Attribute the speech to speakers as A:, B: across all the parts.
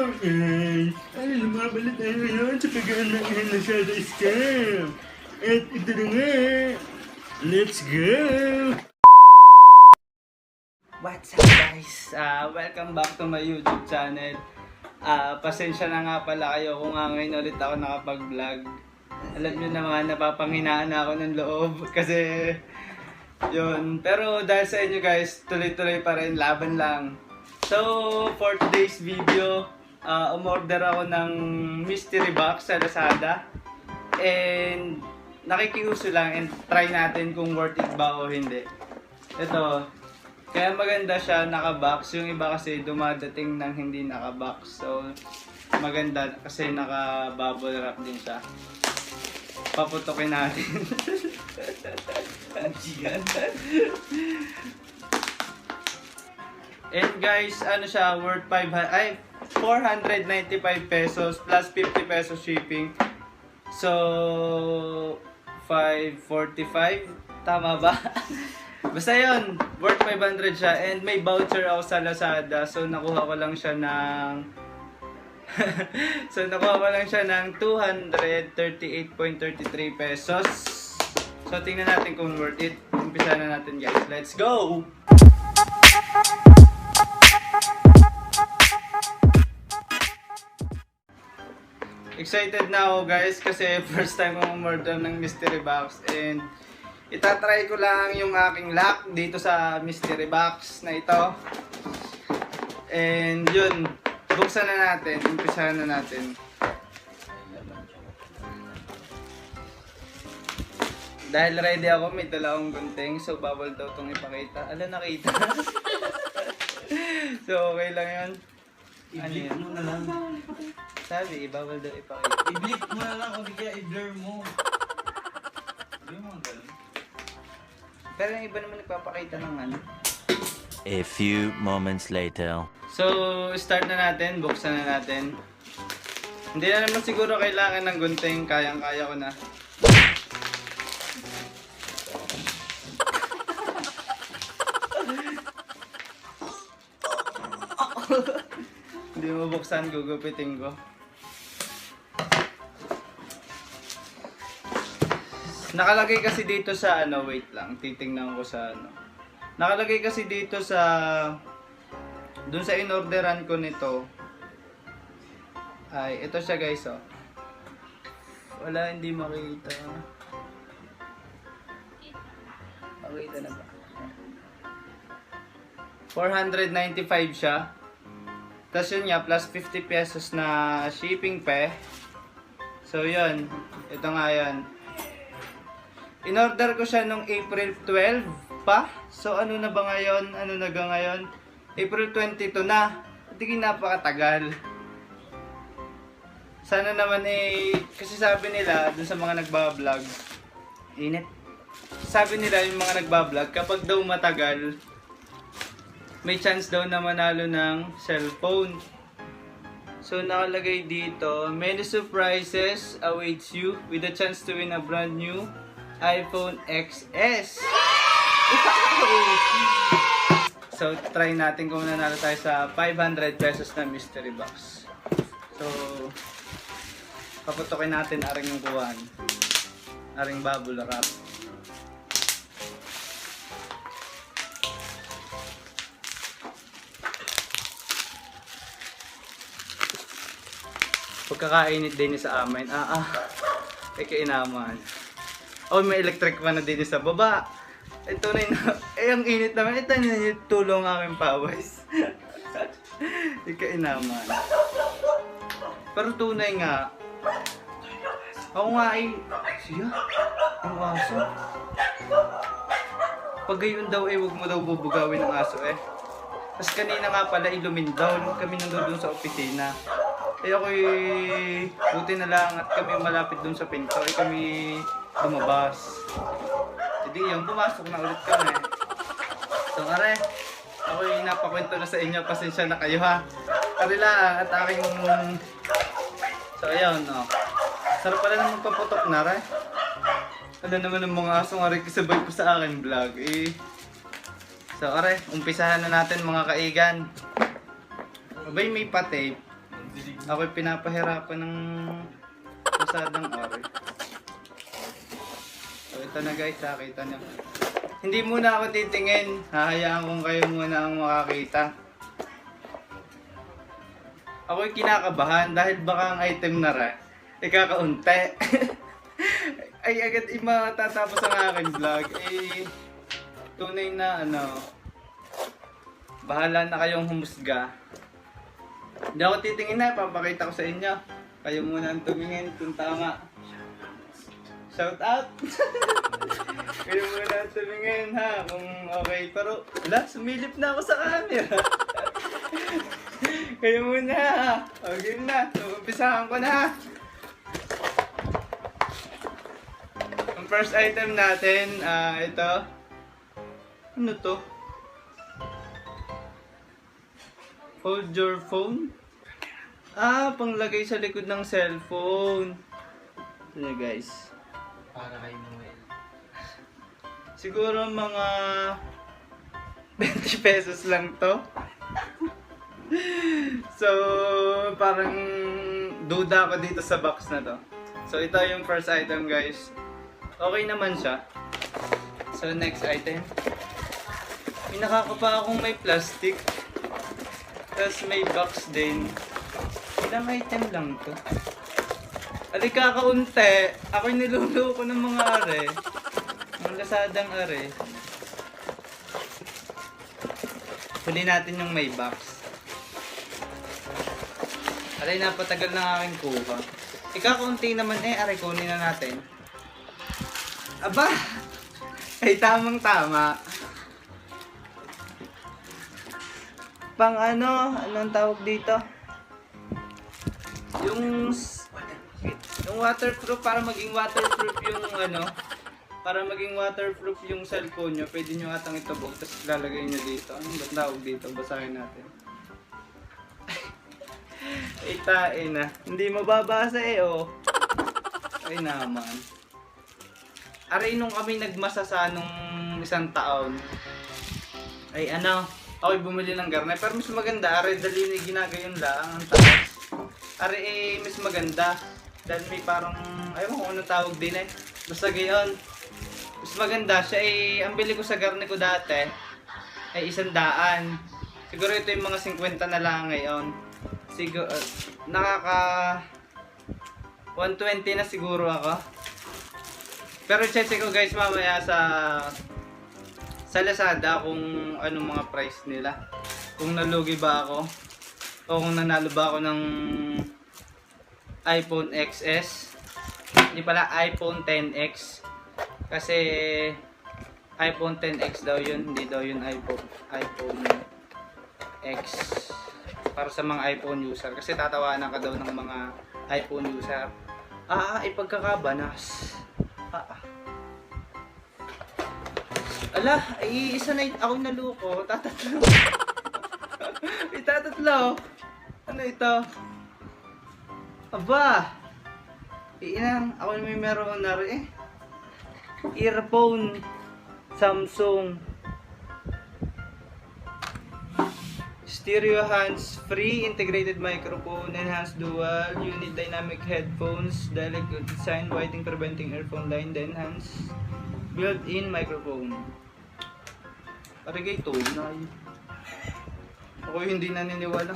A: Ay, lumabalit tayo ngayon sa pagkaan ng Lazada scam. At ito na nga. Let's go!
B: What's up guys? Welcome back to my YouTube channel. Pasensya na nga pala kayo kung ngayon ulit ako nakapag-vlog. Alam nyo naman, napapanghinaan ako ng loob kasi yun. Pero dahil sa inyo guys, tuloy-tuloy pa rin, laban lang. So, for today's video, umorder ako ng mystery box sa Lazada. And nakikiuso lang and try natin kung worth it ba o hindi. Ito, kaya maganda siya naka-box. Yung iba kasi dumadating ng hindi naka-box. So, maganda kasi naka-bubble wrap din siya. Paputokin natin. And guys, ano siya, worth 495 pesos plus 50 pesos shipping. So, 545, tama ba? Basta yun, worth 500 siya. And may voucher ako sa Lazada. So, nakuha ko lang siya ng 238.33 pesos. So, tingnan natin kung worth it. Umpisa na natin guys. Let's go! Excited na ako guys kasi first time akong umorder ng mystery box and itatry ko lang yung aking luck dito sa mystery box na ito. And yun, buksan na natin, umpisahan na natin. Dahil ready ako, may dala akong gunting, so bawal daw itong ipakita. Ala, nakita. So okay lang yun.
A: I-blip mo na lang.
B: Sabi, bawal daw ipakita.
A: I-blip mo na lang o di kaya i-blur mo. Blur mo ang ganun.
B: Pero yung iba naman nagpapakita ng ano.
C: A few moments later.
B: So, start na natin. Buksan na natin. Hindi na naman siguro kailangan ng gunting. Kayang-kaya ko na. Hindi mo buksan, gugupitin ko. Nakalagay kasi dito sa ano, wait lang, titingnan ko sa ano. Nakalagay kasi dito sa dun sa inorderan ko nito. Ay, ito siya guys, oh. Wala, hindi makita. Makita na ba? 495 siya. Tapos yun nga, plus 50 pesos na shipping pe. So yun, ito nga yan. In-order ko siya nung April 12 pa. So ano na ba ngayon? Ano na ga ngayon? April 22 na. Hindi napakatagal. Sana naman kasi sabi nila dun sa mga nagbablog, init. Sabi nila yung mga nagbablog, kapag daw matagal, may chance daw na manalo ng cellphone. So nakalagay dito, many surprises awaits you with a chance to win a brand new iPhone XS. So try natin kung nanalo tayo sa 500 pesos na mystery box. So paputokin natin aring yung kuwan. Aring bubble wrap. Pagkakainit din sa amin. Ay kainaman. Oh, may electric fan na din sa baba. Ito na yun. Ang init naman. Ito na yung tulong aming pawis. Ay kainaman. Pero tunay nga. Ako nga siya. Yung aso. Pag gayon daw huwag mo daw bubugawin ng aso Tapos kanina nga pala ilumindaw. Kami nandun sa opisina. Ako'y buti na lang at kami malapit dun sa pinto. Kami lumabas. Hindi yung pumasok na ulit kami. So are, ako'y napakwento na sa inyo. Pasensya na kayo ha. Karila at aking... So ayun no. Sarap pala na magpaputok na re. Ano naman ang mga asong are kasabay ko sa akin vlog So are, umpisahan na natin mga kaigan. Abay may pa-tape. Ako'y pinapahirapan ng Lazadang ori. So ito na guys, nakita nyo. Hindi muna ako titingin, hahayaan kong kayo muna ang makakita. Ako'y kinakabahan dahil baka ang item na rin, ikakaunti. Ay agad matatapos ang aking vlog. Tunay na bahala na kayong humusga. Hindi ako titingin na, papakita ko sa inyo. Kayo muna ang tumingin kung tama. Shout out! Kayo muna ang tumingin ha, kung okay. Pero, sumilip na ako sa camera. Kayo muna ha. Okay na, umpisahan ko na ha. Ang first item natin, ito. Ano to? Hold your phone? Panglagay sa likod ng cellphone. Ito na guys.
D: Para kay Noel.
B: Siguro mga 20 pesos lang to. So, parang duda ako dito sa box na to. So, ito yung first item guys. Okay naman siya. So, next item. May nakakapa akong may plastic. Tapos may box din. Ilang item lang to. Adi kakaunti. Ako'y niluloko ng mga are. Mga Lazadang are. Huli natin yung may box. Aray, napatagal na aking kuha. Ikakaunti naman aray, kunin na natin. Aba! Ay, tamang tama. Pang anong tawag dito? Yung waterproof, para maging waterproof yung para maging waterproof yung cellphone nyo, pwede nyo atang itubog, tapos lalagay nyo dito. Ano ba tawag dito? Basahin natin. Itain na. Hindi mababasa oh. Ay naman. Aray, nung kami nagmasa nung isang taon, ay ako'y bumili ng garne, pero mas maganda, aray, dali na ginagayon lang, ang taas. Aray, mas maganda, dahil may parang, ayaw kung ano tawag din basta gayon. Mas maganda siya, ang bili ko sa garne ko dati, ay 100. Siguro ito yung mga 50 na lang ngayon. Siguro, nakaka 120 na siguro ako. Pero check ko guys mamaya sa Lazada kung anong mga price nila. Kung nalugi ba ako o kung nanalo ba ako ng iPhone XS. Hindi pala, iPhone XS. Kasi iPhone XS daw yun, hindi daw yun iPhone X. Para sa mga iPhone user. Kasi tatawanan ka daw ng mga iPhone user. Ipagkakabanas. Ala, isa na ako naluko. Tatatlo. Tatatlo. Ano ito? Aba! Ako na may meron na rin earphone. Samsung. Stereo hands-free, integrated microphone, enhanced dual, unit dynamic headphones, delicate design, whiting preventing earphone line, then enhanced built-in microphone. Parigay tunay. Ako hindi naniniwala.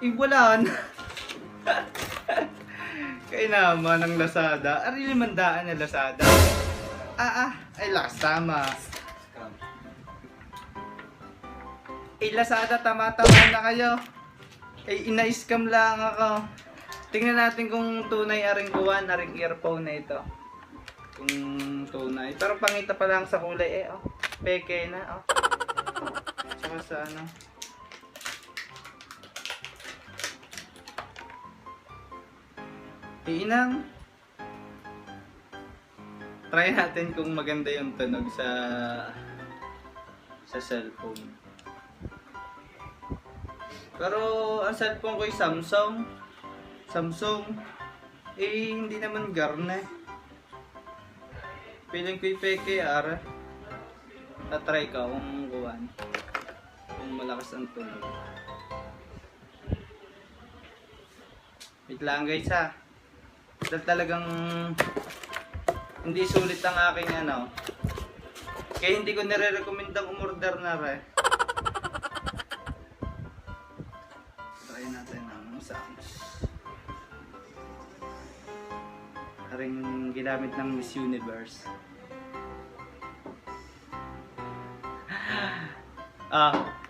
B: Wala na. Kaya naman ang Lazada. Ari 500 na Lazada. Ay lakas tama. Lazada, tama-tama na kayo. Ina-scam lang ako. Tingnan natin kung tunay aring kuwan, aring earphone na ito. Kung tunay. Pero pangita pa lang sa kulay peke na Tsaka sa inang. Try natin kung maganda yung tunog sa cellphone. Pero ang cellphone ko ay Samsung. Hindi naman garne. Piling ko yung peke tatry ka kung kuwan. Kung malakas ang tunog. Wait lang guys ha. Dahil talagang hindi sulit ang aking ano. Kaya hindi ko nire-recommendang umorder na re. Try natin ang sounds. Aring ginamit ng Miss Universe.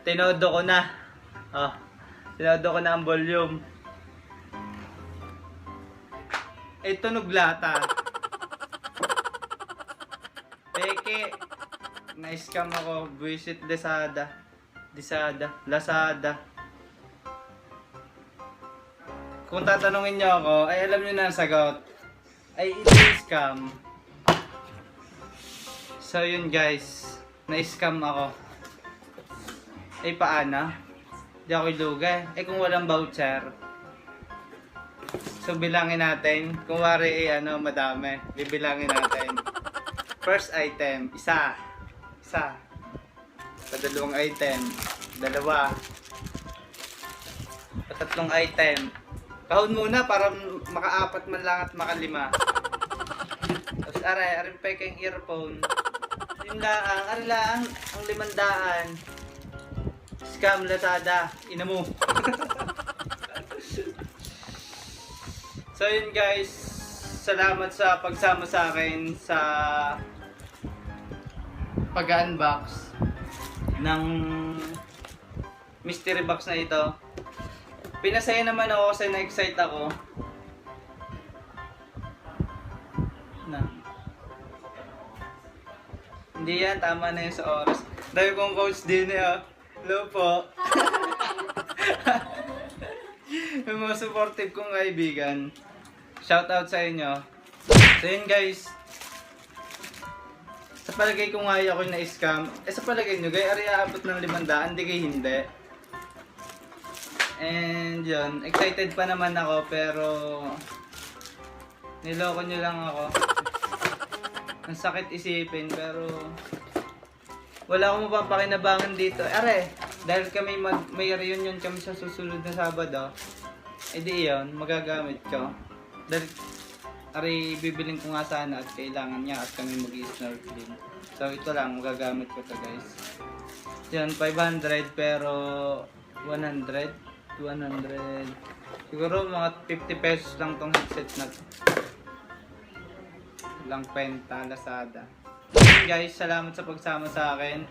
B: Tinodo ko na. Tinodo ko na ang volume. Tunog lata. Peke. Na-scam ako. Visit Lazada. Kung tatanungin nyo ako, ay alam nyo na ang sagot. Ay scam. So yun guys. Na-scam ako. Ay paano? Di ako ilugay. Kung walang voucher. So bilangin natin. Kung wari madami. Bibilangin natin. First item, isa. Padalawang item, dalawa. Patatlong item. Kahon muna para makaapat man lang at makalima. Tapos aray peking earphone. Yun lang, ang 500. Scam Lazada, ina mo. So yun guys, salamat sa pagsama sa akin sa pag-unbox ng mystery box na ito. Pinasaya naman ako kasi na-excite ako. Hindi yan, tama na yun sa oras. Dahil kong coach din hello po. Yung mga supportive kong kaibigan. Shout out sa inyo. So yun guys. Sa palagay ko nga ako na-scam. Sa palagay nyo, gaya ari aabot ng 500, hindi kayo hindi. And yun, excited pa naman ako pero niloko nyo lang ako. Ang sakit isipin pero wala akong mapapakinabangan dito. Dahil kami may reunion kami sa susunod na Sabado, edi yun, magagamit ko. Dahil bibiling ko nga sana at kailangan niya at kami mag-snorkeling. So ito lang, magagamit ko to guys. Yan, 500 pero 100, 200. Siguro mga 50 pesos lang tong headset na to. Lang Penta, Lazada. Yun guys, salamat sa pagsama sa akin.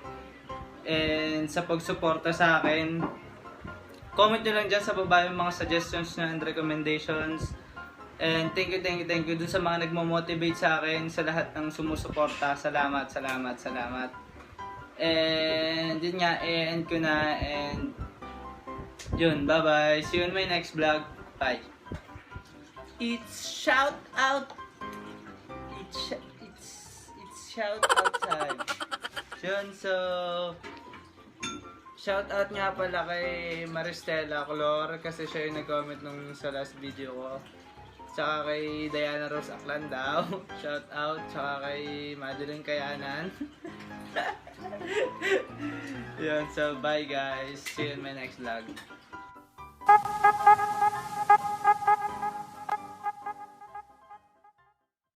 B: And sa pagsuporta sa akin. Comment nyo lang dyan sa baba yung mga suggestions and recommendations. And thank you dun sa mga nagmo-motivate sa akin, sa lahat ng sumusuporta. Salamat. And yun nga, end ko na. And yun, bye bye. See you in my next vlog. Bye. It's shout out. It's shout out time. Yun, so shout out nga pala kay Maristela Clor kasi siya yung nag-comment nung sa last video ko. Tsaka kay Diana Rose Aklandao. Shout out. Tsaka kay Madeline Kayanan. Yun, so bye guys. See you in my next vlog.